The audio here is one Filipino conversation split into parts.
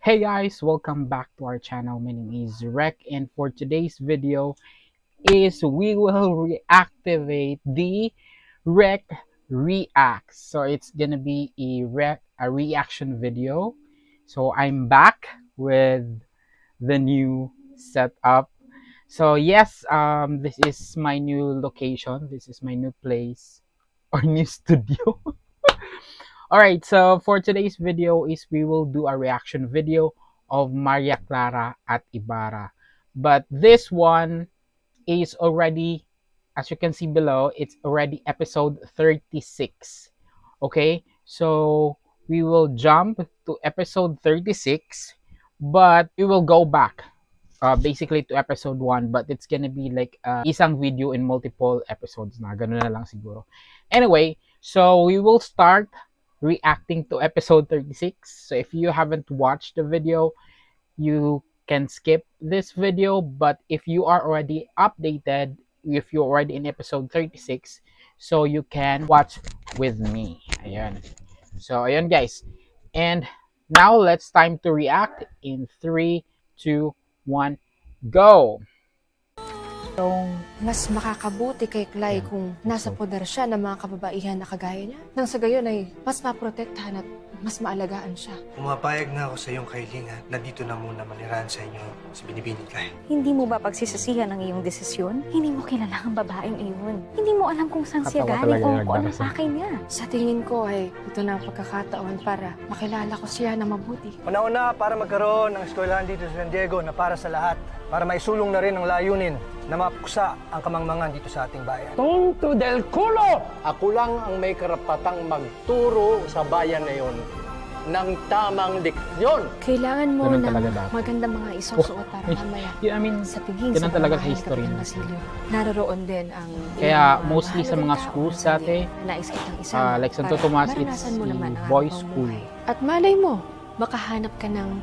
Hey guys, welcome back to our channel. My name is Rec, and for today's video is we will reactivate the Rec Reacts. So it's gonna be a reaction video. So I'm back with the new setup. So yes, this is my new location. This is my new place or new studio. Alright, so for today's video is we will do a reaction video of Maria Clara at Ibarra. But this one is already, as you can see below, it's already episode 36. Okay, so we will jump to episode 36, but we will go back basically to episode 1, but it's gonna be like isang video in multiple episodes na. Ganun na lang siguro. Anyway, so we will start reacting to episode 36. So if you haven't watched the video, you can skip this video, but if you are already updated, if you're already in episode 36, so you can watch with me. Ayan. So ayan guys, and now let's time to react in 3, 2, 1, go. Mas makakabuti kay Clay kung nasa poder siya ng mga kababaihan na kagaya niya. Nang sa gayon ay mas maprotektahan at mas maalagaan siya. Pumapayag na ako sa iyong kahilingan na dito na muna manirahan sa inyo sa Binibining Clay. Hindi mo ba pagsisisihan ang iyong desisyon? Hindi mo kilala ang babaeng iyon. Hindi mo alam kung saan siya galing o kung anong pakay niya. Sa tingin ko ay ito na ang pagkakataon para makilala ko siya na mabuti. Una-una para magkaroon ng eskwelahan dito sa San Diego na para sa lahat. Para maisulong na rin ang layunin na mapuksa ang kamangmangan dito sa ating bayan. Tonto del culo! Ako lang ang may karapatang magturo sa bayan na yon ng tamang diksyon. Kailangan mo Ganun ng talaga dapat. magandang mga isusuot para mamaya. I mean, sa tingin ganun sa talaga sa pamamahay history. ng Basilio. Naroroon din ang Kaya ilang mostly sa mga mahalagang schools tao dati, nais kitang isama like Santo para Tomas, it's maranasan mo naman the ang boys' habang school. buhay. At malay mo, makahanap ka ng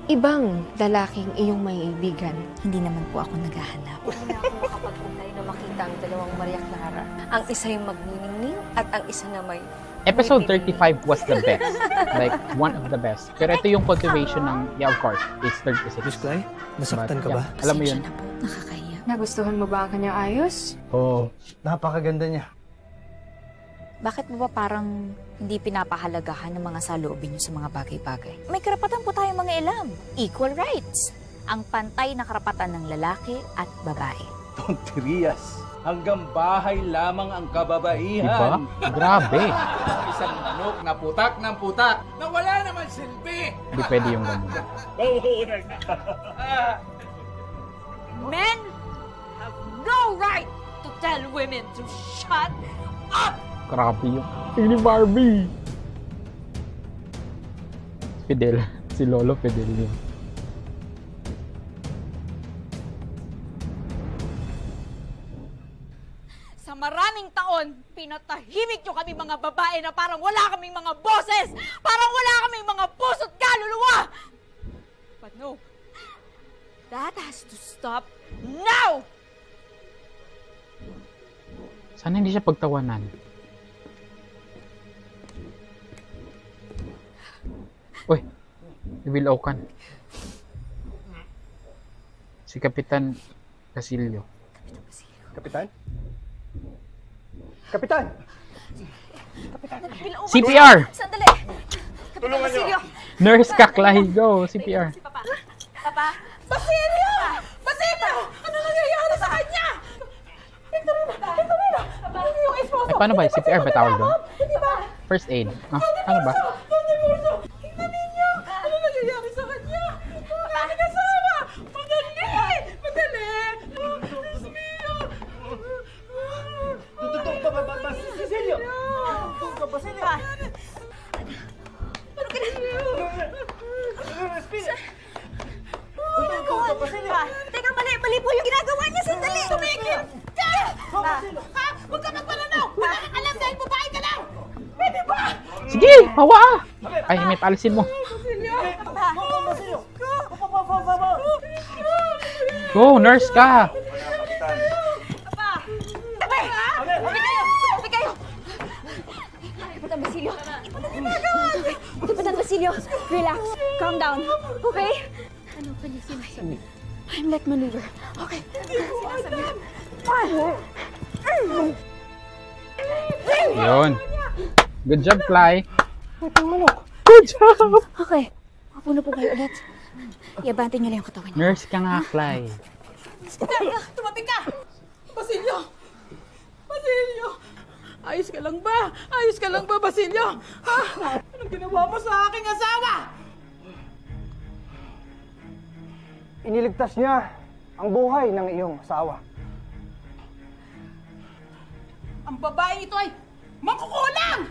ibang lalaking iyong may ibigan. Hindi naman po ako naghahanap. Hindi ako makapagpunlay na makita ang dalawang Maria Clara. Ang isa yung magniningning at ang isa na may... Episode 35 was the best. Like, one of the best. Pero ito yung cultivation ng, yeah, of course, it's 36. Miss Clay, nasaktan ka ba? Alam mo yun? Pasensya na po, nakakahiya. Nagustuhan mo ba ang kanyang ayos? Oo, napakaganda niya. Bakit mo ba parang hindi pinapahalagahan ng mga saloobin niyo sa mga bagay-bagay? May karapatan po tayong mga ilam. Equal rights. Ang pantay na karapatan ng lalaki at babae. Tonterias. Hanggang bahay lamang ang kababaihan. Diba? Grabe. Isang manok na putak ng putak na wala naman silbi. Hindi pwede yung ganun. Men have no right to tell women to shut up! Grabe yung ni Barbie. Fidel. Si Lolo Fidel yun. Sa maraming taon, pinatahimik nyo kami mga babae na parang wala kaming mga boses! Parang wala kaming mga puso't kaluluwa! But no, that has to stop now! Sana hindi siya pagtawanan. Uy, Ibilaukan. Si Kapitan Basilio. Kapitan? Kapitan! CPR! Sandali! Tulungan nyo! Nurse Kaklay, go! CPR. Si Papa. Papa? Basilio! Basilio! Ano nangyayari sa kanya? Papa! Yung esposo! Ay, paano ba? CPR ba tawag doon? Hindi ba? First aid. Ah, paano ba? Tingnan ninyo! Ano nangyayari sa kanya? Ang kasama! Madali! Madali! Diyos mio! Tututok pa ba si Cecilio? Tututok pa Cecilio? Ano ka na? Tututok pa Cecilio? Teka, mali po yung ginagawa niya. Sandali! Tumigil! Ka! Ha? Huwag ka magpananaw! Wala kang alam dahil babae ka lang! Pwede ba? Sige, hawa! Ay, may palisin mo. Go, nurse ka! Tabi kayo! Kapitan Basilio! Kapitan Basilio! Relax. Calm down. Okay? Ano ka niya sinasabi? Heimlich maneuver. Okay. Yun. Good job, Fly. Okay. Mapuno po kayo ulit. Iabante niyo lang yung katawan niyo. Nurse ka nga, Fly. Tumabi ka! Basilio! Basilio! Ayos ka lang ba? Ayos ka lang ba, Basilio? Ha? Anong ginawa mo sa aking asawa? Iniligtas niya ang buhay ng iyong asawa. Ang babae ito ay mangkukulang!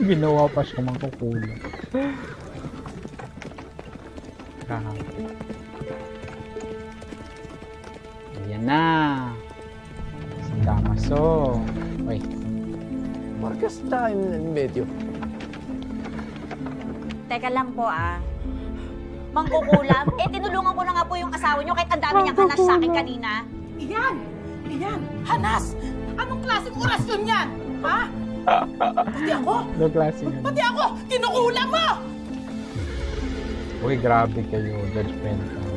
Ginawa pa siya mangkukulang. Ayan na. Si Damaso. Uy. Markas tayo ng medyo. Teka lang po Mangkukulam? Tinulungan ko na nga po yung asawa niyo kahit ang dami niyang hanas sa akin kanina. Iyan! Iyan! Hanas! Anong klaseng orasyon yan? Ha? Pati ako! Anong klase yan? Pati ako! Kinukulam mo! Uy, grabe kayo. Judgmental.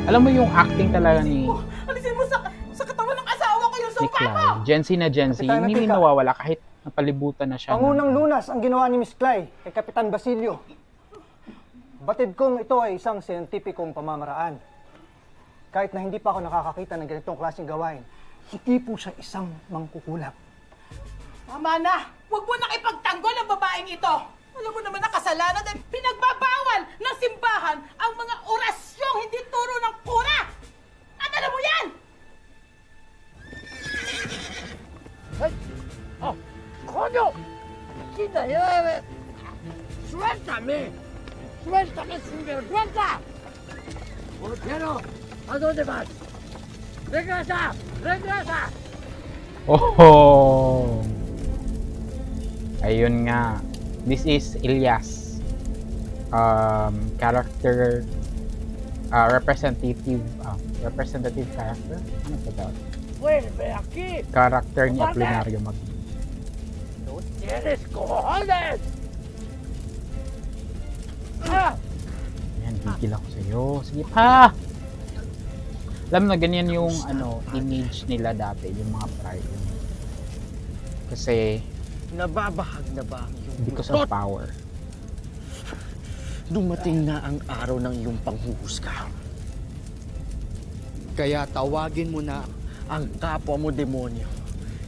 Alam mo yung acting talaga ni Alisin mo sa katawan ng asawa ko yung suka mo! Clay. Gen Z na Gen Z. Kapitan Hindi Natika. nawawala kahit napalibutan na siya. Pangunang lunas ang ginawa ni Miss Clay kay Kapitan Basilio. Batid kong ito ay isang siyentipikong pamamaraan. Kahit na hindi pa ako nakakakita ng ganitong klaseng gawain, hindi po siya isang mangkukulam. Tama na! Huwag mo nang ipagtanggol ang babaeng ito! Alam mo naman na kasalanan dahil pinagbabawal ng simbahan ang mga orasyong hindi turo ng kura! At alam mo yan! ¡Coño! ¡Quita, llévame! ¡Suéltame! ¡Suéltame, sinvergüenza! ¡Portero! ¿A dónde vas? ¡Regresa! ¡Regresa! Oh! Ayun nga. This is Elias. Character representative character. Ano ba daw? ¡Vuelve aquí! Character ni Apolinario Magno. ¡No tienes cojones! ¡Ah! Ayan, gigil ako sa'yo. Sige pa! Alam na ganyan yung image nila dati, yung mga pride. Kasi Nababahag na ba ang iyong because of butot? power. Dumating na ang araw ng iyong panghuhusga. Kaya tawagin mo na ang kapwa mo demonyo.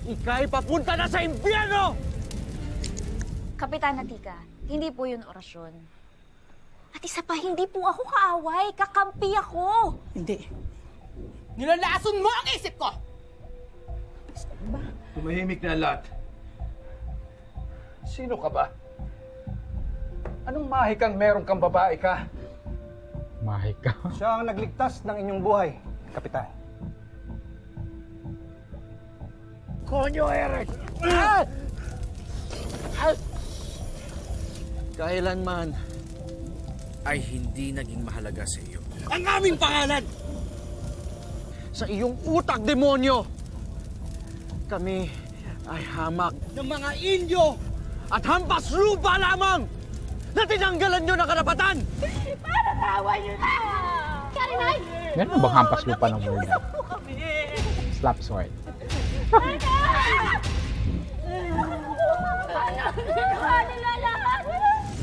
Ika'y papunta na sa impyerno! Kapitan Natika, hindi po yun orasyon. At isa pa, hindi po ako kaaway. Kakampi ako. Hindi. Nilalason mo ang isip ko! Tumahimik na lahat. Sino ka ba? Anong mahikang meron kang babae ka? Mahi ka. Siya ang nagligtas ng inyong buhay, Kapitan. Konyo, Eric! Kailanman ay hindi naging mahalaga sa iyo. ang aming pangalan! Sa iyong utak, demonyo! Kami ay hamak ng mga Indio at hampas lupa lamang na tinanggalan nyo ng karapatan! Meron bang hampas lupa ng word? Slap sword.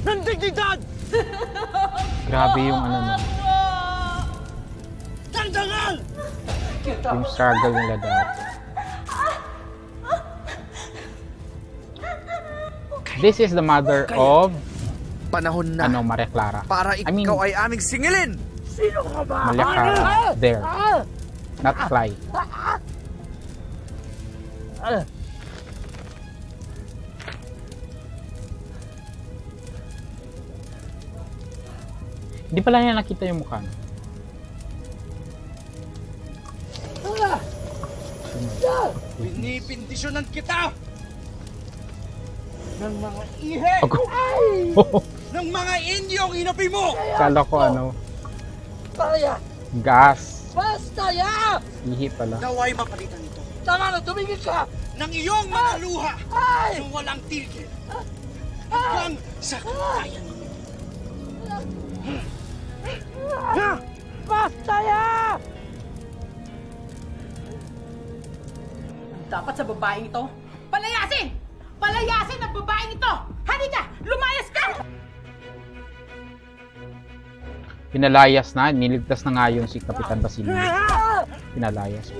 Ng dignidad! Grabe yung nun. Tandangal! Yung struggle nila dati. This is the mother of Panahon na Maria Clara. para I mean, ikaw ay aming singilin. Sino ka ba? Maria Clara there. Not Fly. Hindi pala niya nakita yung mukha. Pinipindisyonan kita Ng mga ihe! Ako. ng mga Indyong inapi mo. Kala ko Kaya! gas. Basta ya! Ihi pala. Naway mapalitan ito. Tama na, tumigil ka! ng iyong mga luha nang walang tigil hanggang sa kamatayan. Basta yan! Dapat sa babaeng ito, palayasin! Palayasin ang babaeng ito! Halika! Lumayas ka! Pinalayas na, niligtas na nga yung si Kapitan Basilio. Pinalayas.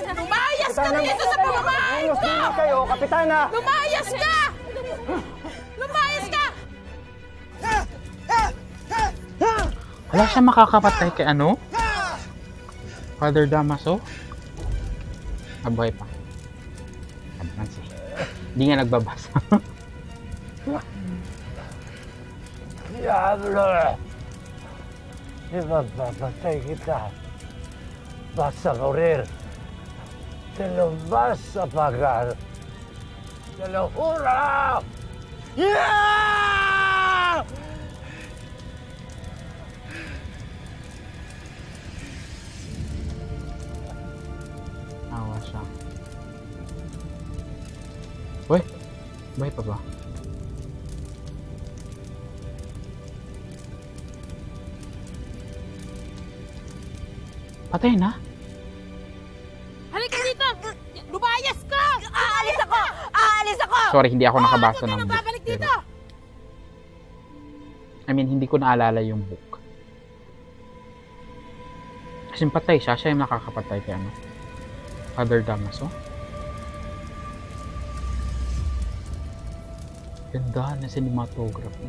Lumayas ka dito sa babaeng ko! Kayo, Kapitana! Lumayas ka! Lumayas ka! Wala siya makakapatay kay ano? Father Damaso? Abuhay pa. Advance eh. Hindi nga nagbabasa. Diablo! Ipagpapatay kita. Basta morir. Te lo vas a pagar. Te lo juro! Yeah! Awa siya. Uy! Buhay pa ba? Patay na? Halika dito! Lumayas ka! Aalis ako! Aalis ako! Sorry, hindi ako nakabasa ng book. Babalik dito! I mean, hindi ko naalala yung book. Kasi patay siya. Siya yung nakakapatay kay ano? Father Damaso. Ganda na cinematography.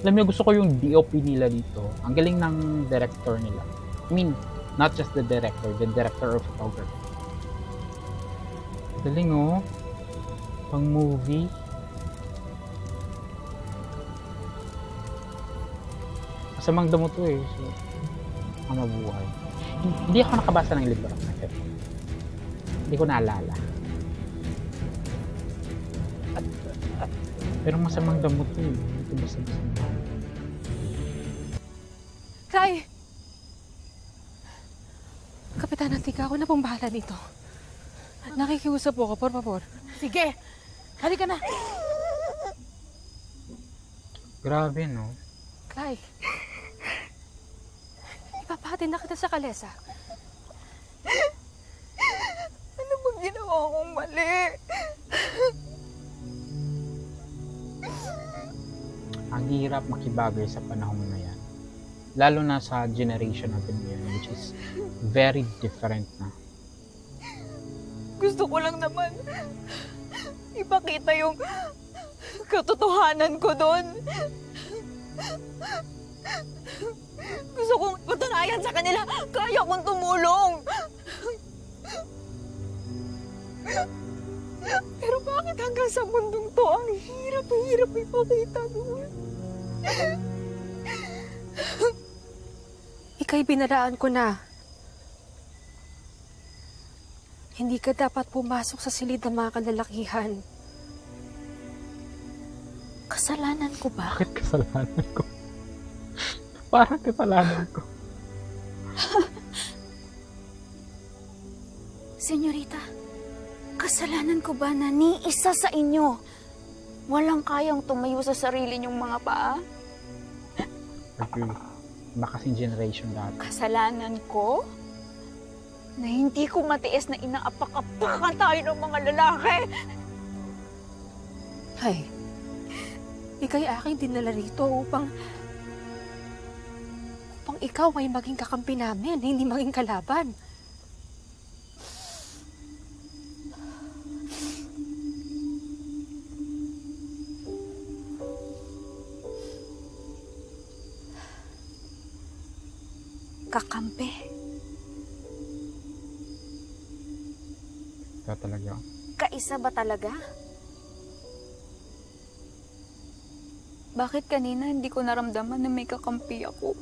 Alam niyo, gusto ko yung DOP nila dito. Ang galing ng director nila. I mean, not just the director of photography. Galing oh. Pang movie. Masamang damo to eh. So, ang mabuhay. Hindi ako nakabasa ng libro. Hindi ko naalala. Pero masamang damo to eh. Ito basta-basta. Cly! Kapitan, tika ako na pong bahala dito. Nakikiusap po ako, por favor. Sige! Halika na! Grabe no? Cly! Ipapahatid na kita sa kalesa. Ano bang ginawa kong mali? Ang hirap makibagay sa panahon na yan. Lalo na sa generation natin ngayon, which is very different na. Gusto ko lang naman ipakita yung katotohanan ko doon. Gusto kong patunayan sa kanila, kaya kong tumulong. Pero bakit hanggang sa mundong to, ang hirap ipakita doon? Ika'y binalaan ko na. Hindi ka dapat pumasok sa silid ng mga kalalakihan. Kasalanan ko ba? Bakit kasalanan ko? Parang kasalanan ko. Senyorita, kasalanan ko ba na ni isa sa inyo walang kayang tumayo sa sarili niyong mga paa? Agree. Baka kasing generation dati. Kasalanan ko na hindi ko matiis na inaapak-apakan tayo ng mga lalaki. Ay, ika'y aking dinala rito upang ikaw ay maging kakampi namin, hindi maging kalaban. Kakampi. Ito talaga. Kaisa ba talaga? Bakit kanina hindi ko naramdaman na may kakampi ako?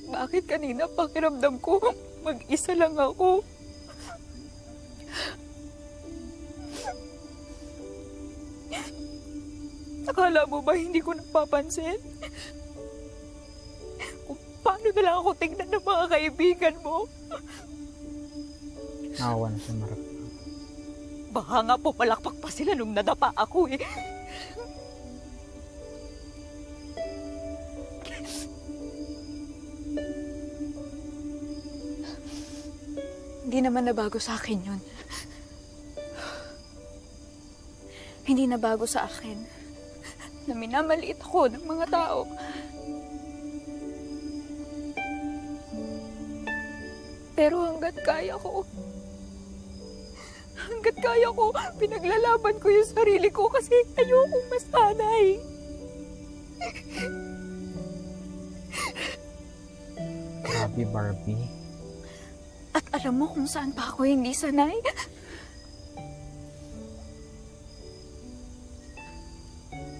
Bakit kanina pakiramdam ko mag-isa lang ako? Akala mo ba hindi ko napapansin? Kung paano na lang ako tingnan ng mga kaibigan mo? Nakawa na si Marap. Baka nga pumalakpak pa sila nung nadapa ako eh. Hindi naman nabago sa akin yun. Hindi nabago sa akin na minamaliit ako ng mga tao. Pero hanggat kaya ko, pinaglalaban ko yung sarili ko kasi ayokong masanay. Grabe, Barbie. At alam mo kung saan pa ako hindi sanay?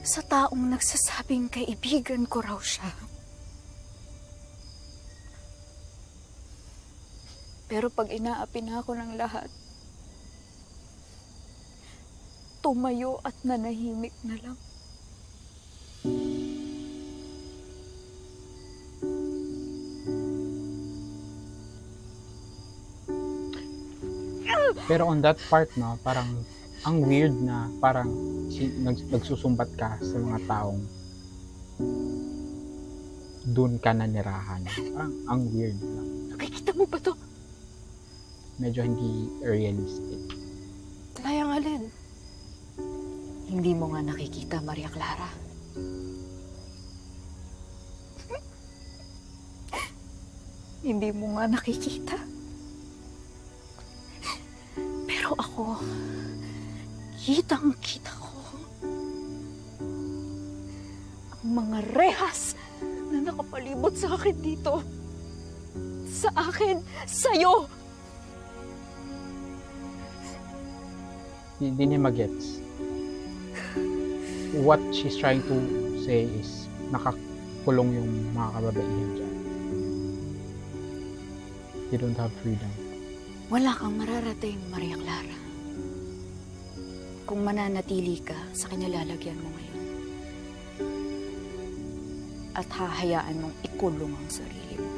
Sa taong nagsasabing kaibigan ko raw siya. Pero pag inaapi na ako ng lahat, tumayo at nanahimik na lang. Pero on that part, no, parang ang weird na parang nagsusumbat ka sa mga taong doon ka nanirahan. Parang ang weird lang. Nakikita mo ba to? Medyo hindi realistic. Layang alin? Hindi mo nga nakikita, Maria Clara. Hindi mo nga nakikita. Pero ako, kitang-kita ko ang mga rehas na nakapalibot sa akin dito. Sa akin, sa'yo. Hindi niya magets. What she's trying to say is nakakulong yung mga kababaihan dyan. They don't have freedom. Wala kang mararating, Maria Clara. Kung mananatili ka sa kinalalagyan mo ngayon. At hahayaan mong ikulong ang sarili mo.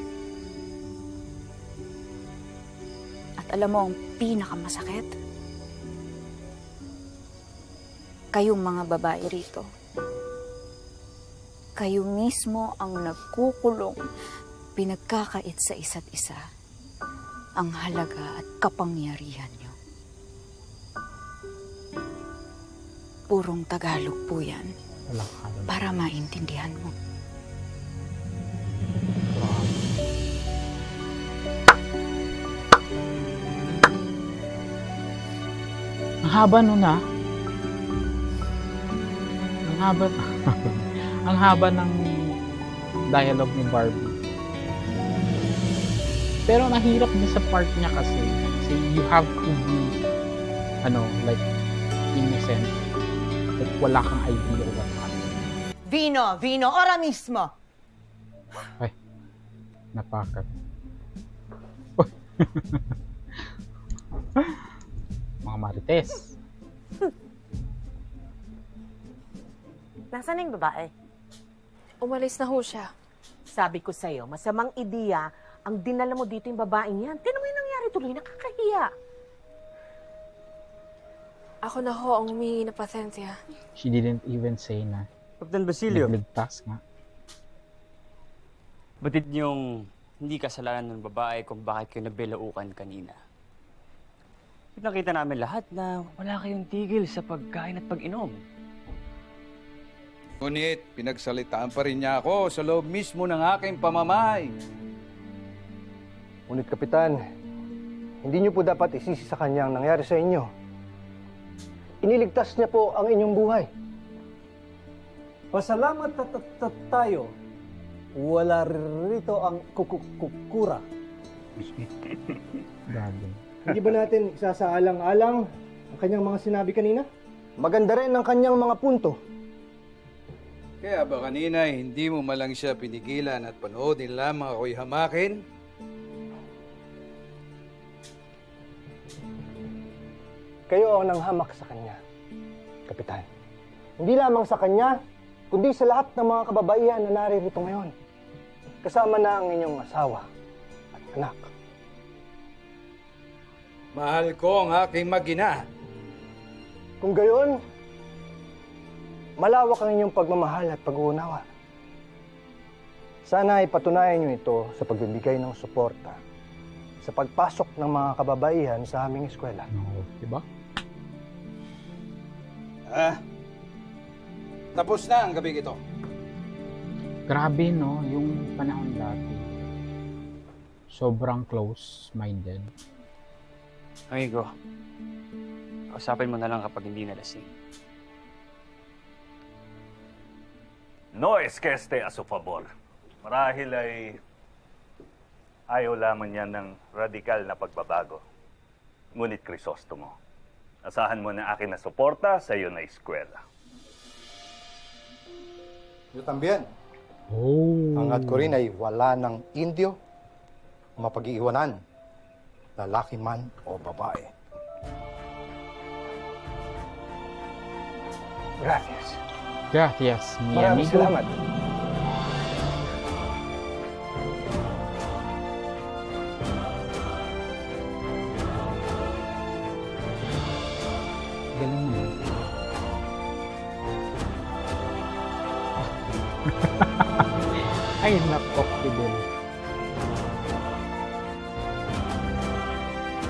At alam mo ang pinakamasakit? Kayong mga babae rito. Kayo mismo ang nagkukulong, pinagkakait sa isa't isa ang halaga at kapangyarihan nyo. Purong Tagalog po yan para maintindihan mo. Ang haba nun ah. Ang haba ng dialogue ni Barbie. Pero nahirap din sa part niya kasi you have to be like innocent. Like wala kang idea what happened. Vino, ora mismo! Ay, napakat. Mga marites. Nasaan na yung babae? Umalis na ho siya. Sabi ko sa'yo, masamang ideya ang dinala mo dito yung babaeng yan. Tinan mo yung nangyari tuloy, nakakahiya. Ako na ho ang humingi na pasensya. She didn't even say na. Captain Basilio. Nagligtas nga. Batid niyong hindi kasalanan ng babae kung bakit kayo nagbilaukan kanina. Nakita namin lahat na wala kayong tigil sa pagkain at pag-inom. Ngunit, pinagsalitaan pa rin niya ako sa loob mismo ng aking pamamay. Ngunit, Kapitan, hindi niyo po dapat isisi sa kanya ang nangyari sa inyo. Iniligtas niya po ang inyong buhay. Pasalamat tayo. Wala rito ang kukura. Grabe. Hindi ba natin isasaalang-alang ang kanyang mga sinabi kanina? Maganda rin ang kanyang mga punto. Kaya ba kanina hindi mo malang siya pinigilan at panoodin lamang ako'y hamakin? Kayo ang nanghamak sa kanya, Kapitan. Hindi lamang sa kanya, kundi sa lahat ng mga kababaihan na naririto ngayon. kasama na ang inyong asawa at anak. Mahal ko ang aking mag-ina. Kung gayon, malawak ang inyong pagmamahal at pag-uunawa. Sana ay patunayan niyo ito sa pagbibigay ng suporta sa pagpasok ng mga kababaihan sa aming eskwela. Diba? Tapos na ang gabi ito. Grabe, no? Yung panahon dati. Sobrang close-minded. Amigo, kausapin mo na lang kapag hindi nalasing. No es que esté a su favor. Marahil ay ayaw lamang niya ng radikal na pagbabago. Ngunit Crisostomo, asahan mo na akin na suporta sa iyo na eskwela. Yo también. Oh. Hangad ko rin ay wala ng Indio mapag-iiwanan, lalaki man o babae. Gracias. Gracias, mi Maraming amigo. salamat. Galing mo. Ay, napoktible.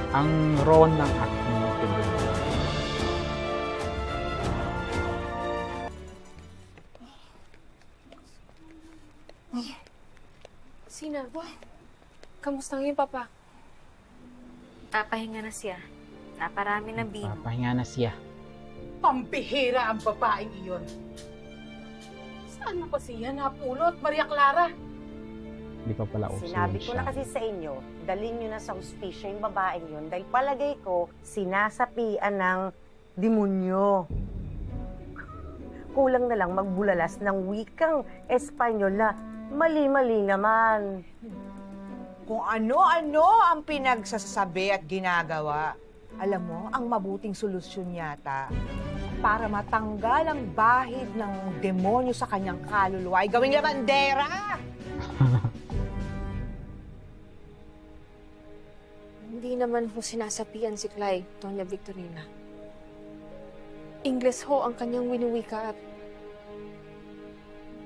Ang ron ng acting mo, tibil. Sina, kamusta ngayon, Papa? Papahinga na siya. Naparami ng bino. Papahinga na siya. Pampihira ang babaeng iyon. Saan mo pa siya napulot, Maria Clara? Hindi pa pala uso Sinabi ko siya. na kasi sa inyo, dalhin nyo na sa hustisya yung babaeng yun dahil palagay ko, sinasapian ng demonyo. Kulang na lang magbulalas ng wikang Espanyol na mali-mali naman. Kung ano-ano ang pinagsasabi at ginagawa. Alam mo, ang mabuting solusyon yata para matanggal ang bahid ng demonyo sa kanyang kaluluwa ay gawing labandera! Hindi naman ho sinasapian si Clay, Doña Victorina. Ingles ho ang kanyang winuwika at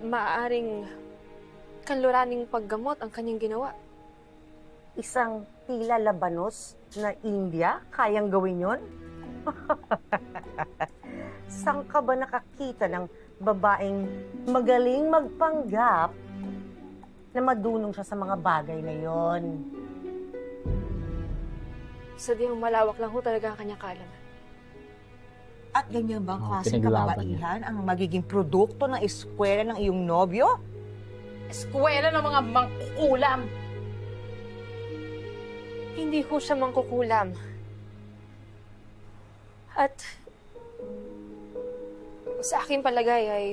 maaaring kanluraning paggamot ang kanyang ginawa. Isang tila labanos na India, kayang gawin yun? Saan ka ba nakakita ng babaeng magaling magpanggap na madunong siya sa mga bagay na yon? Sadyang malawak lang ho talaga ang kanyang kaalaman. At ganyan bang klaseng pinaglaban kababaihan ang magiging produkto ng eskwela ng iyong nobyo? Eskwela ng mga mangkukulam! Hindi ho siya mangkukulam. At sa aking palagay ay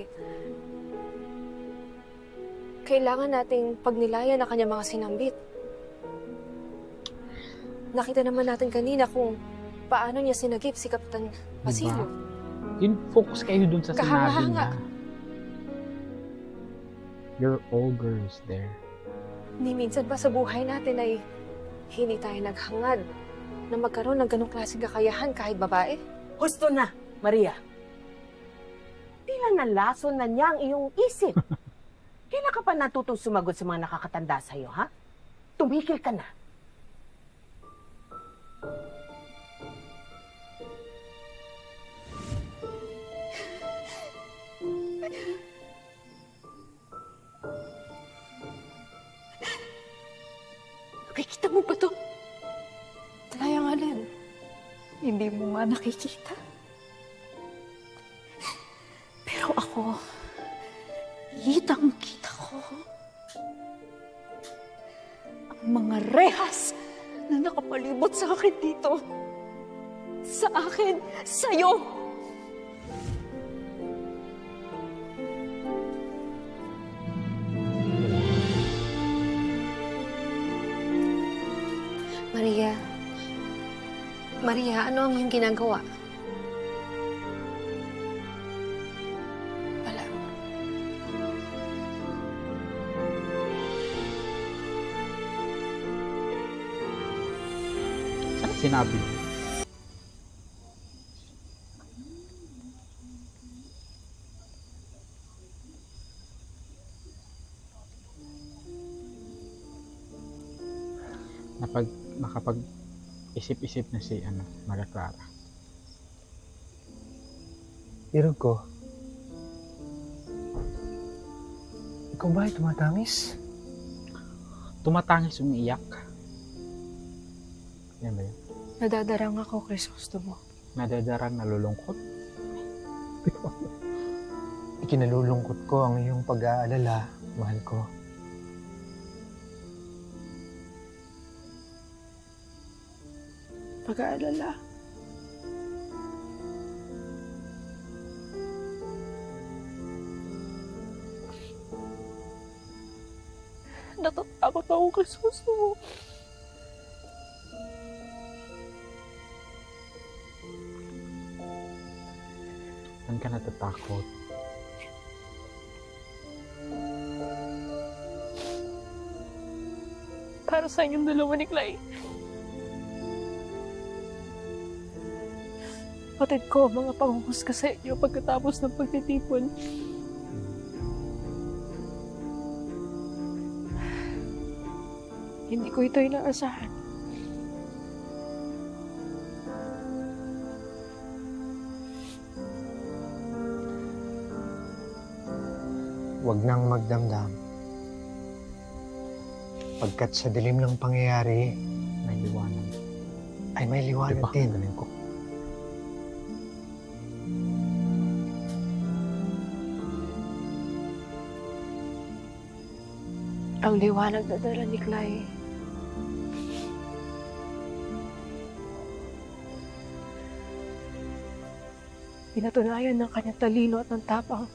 kailangan nating pagnilayan ang kanyang mga sinambit. Nakita naman natin kanina kung paano niya sinagip si Kapitan Basilio. Yun, focus kayo dun sa sinabi Kahanga-hanga. niya. Your ogres there. Ni minsan ba sa buhay natin ay hindi tayo naghangad na magkaroon ng ganong klaseng kakayahan kahit babae? Gusto na, Maria. Tila nalason na niya ang iyong isip. Kailan ka pa natutong sumagot sa mga nakakatanda sa'yo, ha? Tumigil ka na. Nakikita mo ba to? Talayang alin. Hindi mo nga nakikita. Pero ako, kitang-kita ko ang mga rehas na nakapalibot sa akin dito. Sa akin, sa'yo. Maria, ano ang iyong ginagawa? Wala. sinabi mo. Makapag-isip-isip na si Maria Clara. Irog ko. Ikaw ba ay tumatangis? Tumatangis, umiiyak. Yan ba yun? Nadadarang ako, Crisostomo. Nadadarang, nalulungkot? Ikinalulungkot ko ang iyong pag-aalala, mahal ko. Pag-aalala? Natatakot ako, Crisostomo. Saan ka natatakot? Para sa inyong dalawa ni Clay. Patid ko mga panghuhusga sa inyo pagkatapos ng pagtitipon. Hindi ko ito inaasahan. Huwag nang magdamdam. Pagkat sa dilim ng pangyayari, may liwanag. Ay may liwanag din. Ko. Ang liwanag na dala ni Clay. Pinatunayan ng kanyang talino at ng tapang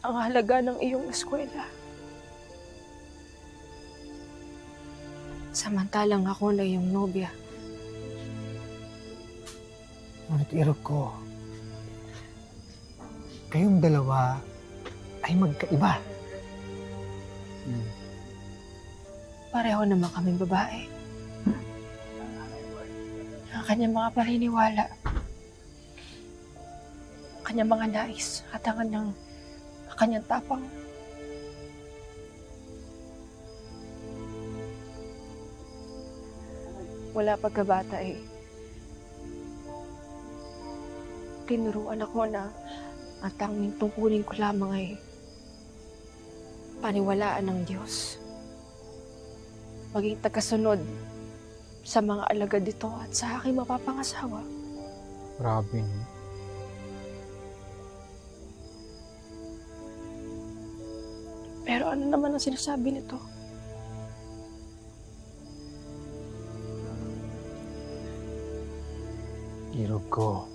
ang halaga ng iyong eskwela. Samantalang ako na iyong nobya. Ngunit Irog ko, kayong dalawa ay magkaiba. Pareho naman kaming babae. Ang kanyang mga paniniwala, ang kanyang mga nais, at ang kanyang tapang. Wala pagkabata tinuruan ako na ang tanging tungkulin ko lamang ay paniwalaan ng Diyos. Maging tagasunod sa mga alagad dito at sa aking mapapangasawa. Grabe, no? Pero ano naman ang sinasabi nito? Irog ko.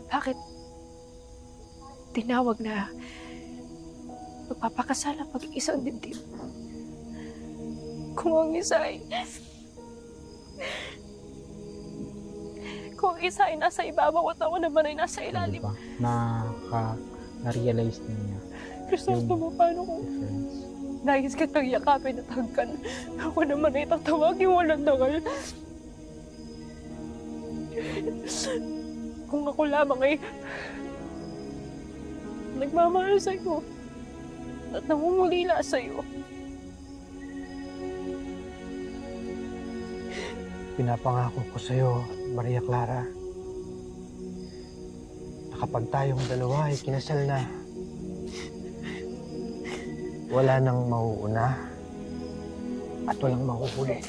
Bakit tinawag na magpapakasal ang pag-iisang dibdib? Kung ang isa ay nasa ibabaw at ako naman ay nasa ilalim. Diba? Na-realize na niya. Crisostomo, paano kung nais kitang yakapin at hagkan? Ako naman ay tatawagin walang dangal. Kung ako lamang ay nagmamahal sa iyo at nangungulila sa iyo. Pinapangako ko sa iyo, Maria Clara, na kapag tayong dalawa ay kinasal na, wala nang mauuna at walang mahuhuli.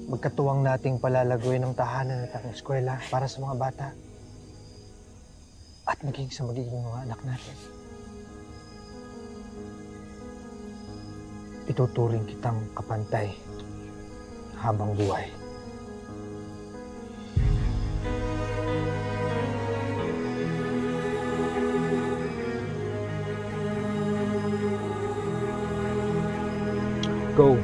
Magkatuwang nating palalaguin ang tahanan at ang eskwela para sa mga bata at maging sa magiging mga anak natin. Ituturing kitang kapantay habang buhay. Go!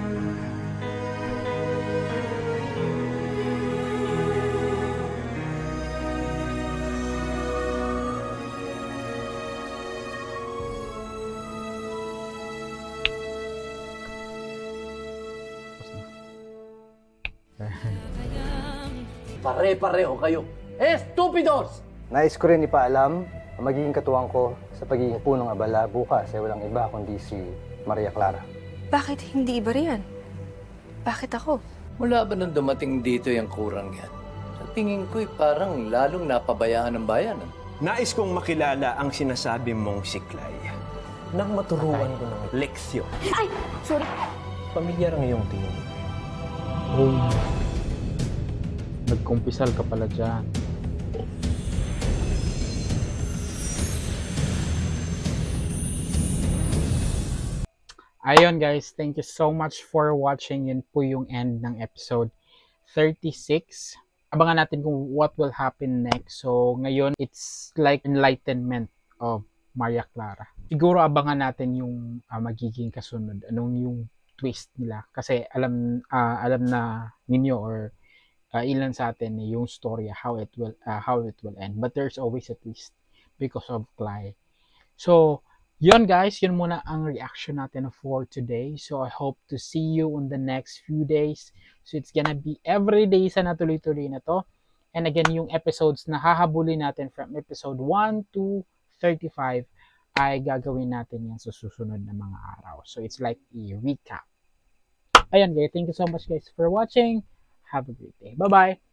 Pare-pareho kayo. Estupidos! Nais ko rin ipaalam na magiging katuwang ko sa pagiging punong abala bukas ay walang iba kundi si Maria Clara. Bakit hindi iba riyan? Bakit ako? Mula ba nung dumating dito yung kurang yan? Sa tingin ko'y parang lalong napabayaan ng bayan. Nais kong makilala ang sinasabi mong si Clay. Nang maturuan ko ng leksyon. Ay! Sorry. Pamilyar ang iyong tingin. Oh. Nagkumpisal ka pala dyan. Ayun guys, thank you so much for watching. Yun po yung end ng episode 36. Abangan natin kung what will happen next. So ngayon, it's like enlightenment of Maria Clara. Siguro abangan natin yung magiging kasunod. Anong yung twist nila. Kasi alam na ninyo or ilan sa atin yung story how it will end. But there's always a twist because of Clay. So yun guys, yun muna ang reaction natin for today. So I hope to see you on the next few days. So it's gonna be every day sa natuloy-tuloy na to. And again, yung episodes na hahabulin natin from episode 1 to 35 ay gagawin natin yan sa susunod na mga araw. So it's like a recap. Ayan guys, thank you so much guys for watching. Have a great day. Bye-bye!